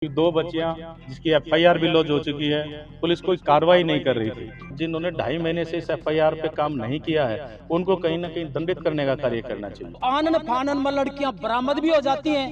दो बच्चियां जिसकी एफआईआर भी लॉन्च हो चुकी है, पुलिस कोई कार्रवाई नहीं कर रही थी। जिन्होंने 2.5 महीने से इस एफआईआर पे काम नहीं किया है, उनको कहीं ना कहीं दंडित करने का कार्य करना चाहिए। आनन फानन में लड़कियां बरामद भी हो जाती हैं,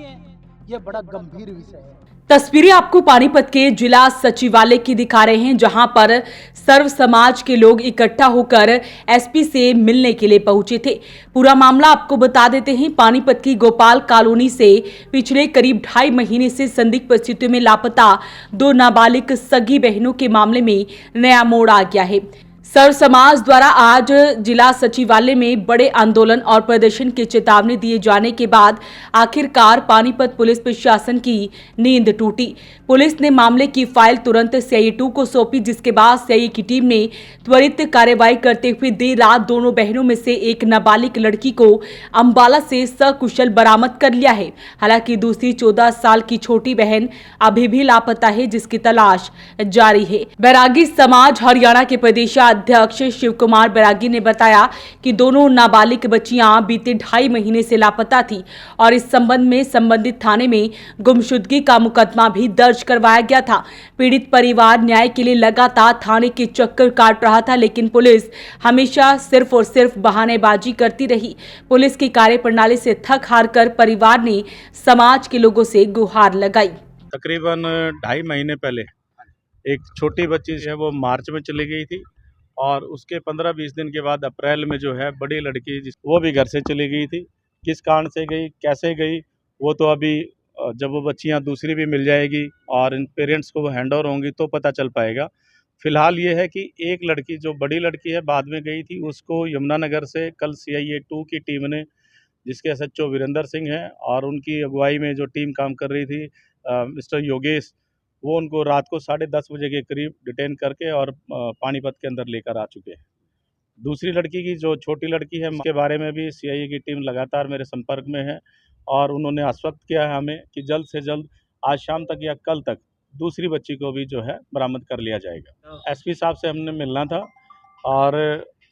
ये बड़ा गंभीर विषय है। तस्वीरें आपको पानीपत के जिला सचिवालय की दिखा रहे हैं, जहां पर सर्व समाज के लोग इकट्ठा होकर एसपी से मिलने के लिए पहुंचे थे। पूरा मामला आपको बता देते हैं। पानीपत की गोपाल कॉलोनी से पिछले करीब 2.5 महीने से संदिग्ध परिस्थितियों में लापता 2 नाबालिग सगी बहनों के मामले में नया मोड़ आ गया है। सर्व समाज द्वारा आज जिला सचिवालय में बड़े आंदोलन और प्रदर्शन की चेतावनी दिए जाने के बाद आखिरकार पानीपत पुलिस प्रशासन की नींद टूटी। पुलिस ने मामले की फाइल तुरंत सीआईए 2 को सौंपी, जिसके बाद सीआईए की टीम ने त्वरित कार्रवाई करते हुए देर रात दोनों बहनों में से एक नाबालिग लड़की को अंबाला से सकुशल बरामद कर लिया है। हालांकि दूसरी 14 साल की छोटी बहन अभी भी लापता है, जिसकी तलाश जारी है। बैरागी समाज हरियाणा के प्रदेश अध्यक्ष शिव कुमार बैरागी ने बताया कि दोनों नाबालिग बच्चियां बीते 2.5 महीने से लापता थी और इस संबंध में संबंधित थाने में गुमशुदगी का मुकदमा भी दर्ज करवाया गया था। पीड़ित परिवार न्याय के लिए लगातार थाने के चक्कर काट रहा था, लेकिन पुलिस हमेशा सिर्फ और सिर्फ बहानेबाजी करती रही। पुलिस की कार्यप्रणाली से थक हार कर परिवार ने समाज के लोगों से गुहार लगाई। तकरीबन 2.5 महीने पहले एक छोटी बच्ची है, वो मार्च में चली गई थी और उसके 15-20 दिन के बाद अप्रैल में जो है बड़ी लड़की वो भी घर से चली गई थी। किस कारण से गई, कैसे गई, वो तो अभी जब वो बच्चियां दूसरी भी मिल जाएगी और इन पेरेंट्स को वो हैंड ओवर होंगी तो पता चल पाएगा। फिलहाल ये है कि एक लड़की जो बड़ी लड़की है बाद में गई थी, उसको यमुनानगर से कल सीआईए 2 की टीम ने, जिसके एसएचओ वीरेंद्र सिंह हैं और उनकी अगुवाई में जो टीम काम कर रही थी मिस्टर योगेश, वो उनको रात को 10:30 बजे के करीब डिटेन करके और पानीपत के अंदर लेकर आ चुके हैं। दूसरी लड़की की जो छोटी लड़की है, उसके बारे में भी सीआईए की टीम लगातार मेरे संपर्क में है और उन्होंने आश्वस्त किया है हमें कि जल्द से जल्द आज शाम तक या कल तक दूसरी बच्ची को भी जो है बरामद कर लिया जाएगा। एसपी साहब से हमने मिलना था और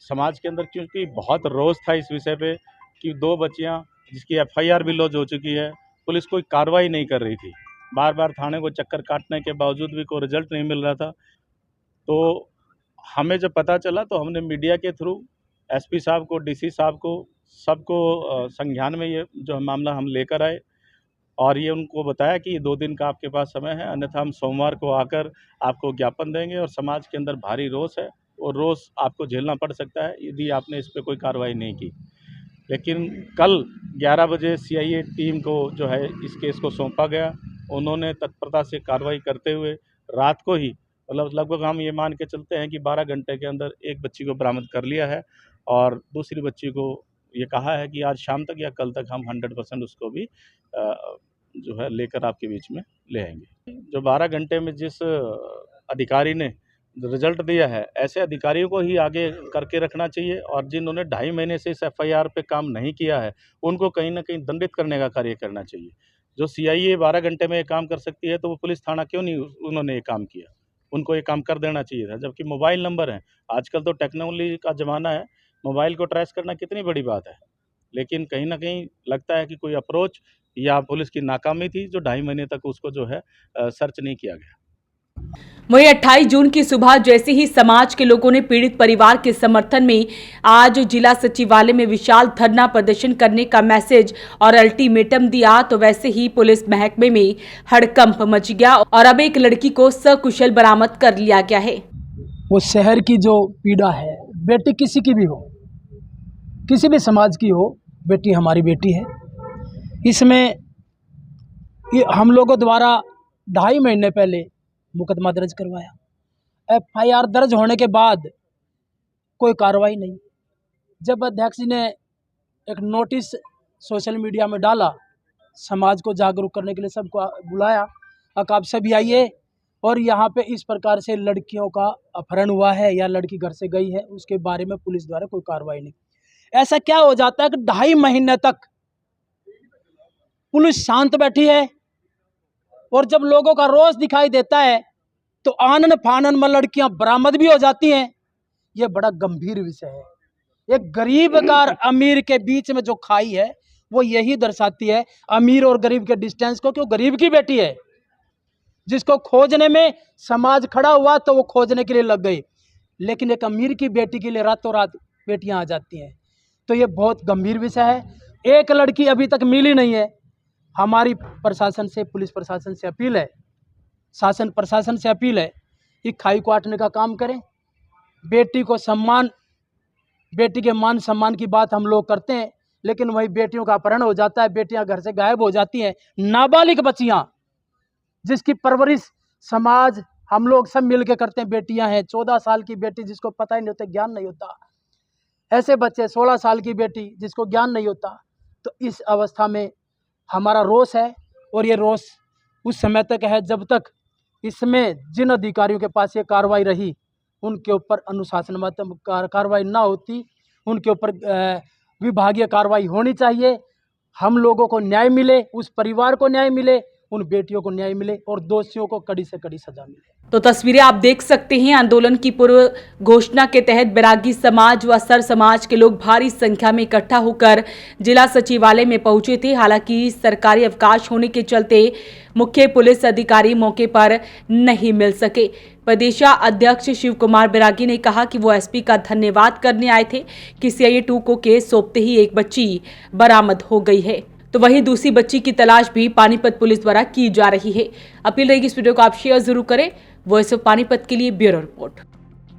समाज के अंदर क्योंकि बहुत रोष था इस विषय पे कि 2 बच्चियां जिसकी एफआईआर भी लॉन्च हो चुकी है, पुलिस कोई कार्रवाई नहीं कर रही थी। बार बार थाने को चक्कर काटने के बावजूद भी कोई रिजल्ट नहीं मिल रहा था। तो हमें जब पता चला तो हमने मीडिया के थ्रू एसपी साहब को, डीसी साहब को, सबको संज्ञान में ये जो मामला हम लेकर आए और ये उनको बताया कि 2 दिन का आपके पास समय है, अन्यथा हम सोमवार को आकर आपको ज्ञापन देंगे और समाज के अंदर भारी रोष है और रोष आपको झेलना पड़ सकता है यदि आपने इस पर कोई कार्रवाई नहीं की। लेकिन कल 11 बजे सीआईए टीम को जो है इस केस को सौंपा गया। उन्होंने तत्परता से कार्रवाई करते हुए रात को ही, मतलब लगभग हम ये मान के चलते हैं कि 12 घंटे के अंदर एक बच्ची को बरामद कर लिया है और दूसरी बच्ची को ये कहा है कि आज शाम तक या कल तक हम 100% उसको भी जो है लेकर आपके बीच में ले आएंगे। जो 12 घंटे में जिस अधिकारी ने रिजल्ट दिया है, ऐसे अधिकारियों को ही आगे करके रखना चाहिए और जिन्होंने 2.5 महीने से इस एफआईआर पे काम नहीं किया है, उनको कहीं ना कहीं दंडित करने का कार्य करना चाहिए। जो सीआईए 12 घंटे में ये काम कर सकती है, तो वो पुलिस थाना क्यों नहीं उन्होंने ये काम किया? उनको ये काम कर देना चाहिए था। जबकि मोबाइल नंबर है, आजकल तो टेक्नोलॉजी का ज़माना है, मोबाइल को ट्रेस करना कितनी बड़ी बात है। लेकिन कहीं न कहीं लगता है कि कोई अप्रोच या पुलिस की नाकामी थी जो 2.5 महीने तक उसको जो है सर्च नहीं किया गया। वहीं 28 जून की सुबह जैसे ही समाज के लोगों ने पीड़ित परिवार के समर्थन में आज जिला सचिवालय में विशाल धरना प्रदर्शन करने का मैसेज और अल्टीमेटम दिया, तो वैसे ही पुलिस महकमे में हड़कंप मच गया और अब एक लड़की को सकुशल बरामद कर लिया गया है। वो शहर की जो पीड़ा है, बेटी किसी की भी हो, किसी भी समाज की हो, बेटी हमारी बेटी है। इसमें हम लोगों द्वारा 2.5 महीने पहले मुकदमा दर्ज करवाया। एफआईआर दर्ज होने के बाद कोई कार्रवाई नहीं। जब अध्यक्ष जी ने एक नोटिस सोशल मीडिया में डाला, समाज को जागरूक करने के लिए सबको बुलाया, आप सभी आइए और यहाँ पे इस प्रकार से लड़कियों का अपहरण हुआ है या लड़की घर से गई है, उसके बारे में पुलिस द्वारा कोई कार्रवाई नहीं। ऐसा क्या हो जाता है कि 2.5 महीने तक पुलिस शांत बैठी है और जब लोगों का रोष दिखाई देता है तो आनन फानन में लड़कियां बरामद भी हो जाती हैं। ये बड़ा गंभीर विषय है। एक गरीब का अमीर के बीच में जो खाई है वो यही दर्शाती है, अमीर और गरीब के डिस्टेंस को, कि वो गरीब की बेटी है। जिसको खोजने में समाज खड़ा हुआ तो वो खोजने के लिए लग गई, लेकिन एक अमीर की बेटी के लिए रातों रात बेटियां आ जाती हैं। तो ये बहुत गंभीर विषय है। एक लड़की अभी तक मिली नहीं है। हमारी प्रशासन से, पुलिस प्रशासन से अपील है, शासन प्रशासन से अपील है कि खाई को आटने का काम करें। बेटी को सम्मान, बेटी के मान सम्मान की बात हम लोग करते हैं, लेकिन वही बेटियों का अपहरण हो जाता है, बेटियां घर से गायब हो जाती हैं। नाबालिग बच्चियां जिसकी परवरिश समाज हम लोग सब मिल के करते हैं। बेटियां हैं 14 साल की बेटी जिसको पता ही नहीं होता, ज्ञान नहीं होता, ऐसे बच्चे 16 साल की बेटी जिसको ज्ञान नहीं होता। तो इस अवस्था में हमारा रोष है, और ये रोष उस समय तक है जब तक इसमें जिन अधिकारियों के पास ये कार्रवाई रही उनके ऊपर अनुशासनात्मक कार्रवाई ना होती, उनके ऊपर विभागीय कार्रवाई होनी चाहिए। हम लोगों को न्याय मिले, उस परिवार को न्याय मिले, उन बेटियों को न्याय मिले और दोषियों को कड़ी से कड़ी सजा मिले। तो तस्वीरें आप देख सकते हैं। आंदोलन की पूर्व घोषणा के तहत बैरागी समाज व सर समाज के लोग भारी संख्या में इकट्ठा होकर जिला सचिवालय में पहुंचे थे। हालांकि सरकारी अवकाश होने के चलते मुख्य पुलिस अधिकारी मौके पर नहीं मिल सके। प्रदेशाध्यक्ष शिव कुमार बैरागी ने कहा कि वो एसपी का धन्यवाद करने आए थे कि CIA 2 को केस सौंपते ही एक बच्ची बरामद हो गई है। तो वहीं दूसरी बच्ची की तलाश भी पानीपत पुलिस द्वारा की जा रही है। अपील रहेगी इस वीडियो को आप शेयर जरूर करें। वॉइस ऑफ पानीपत के लिए ब्यूरो रिपोर्ट।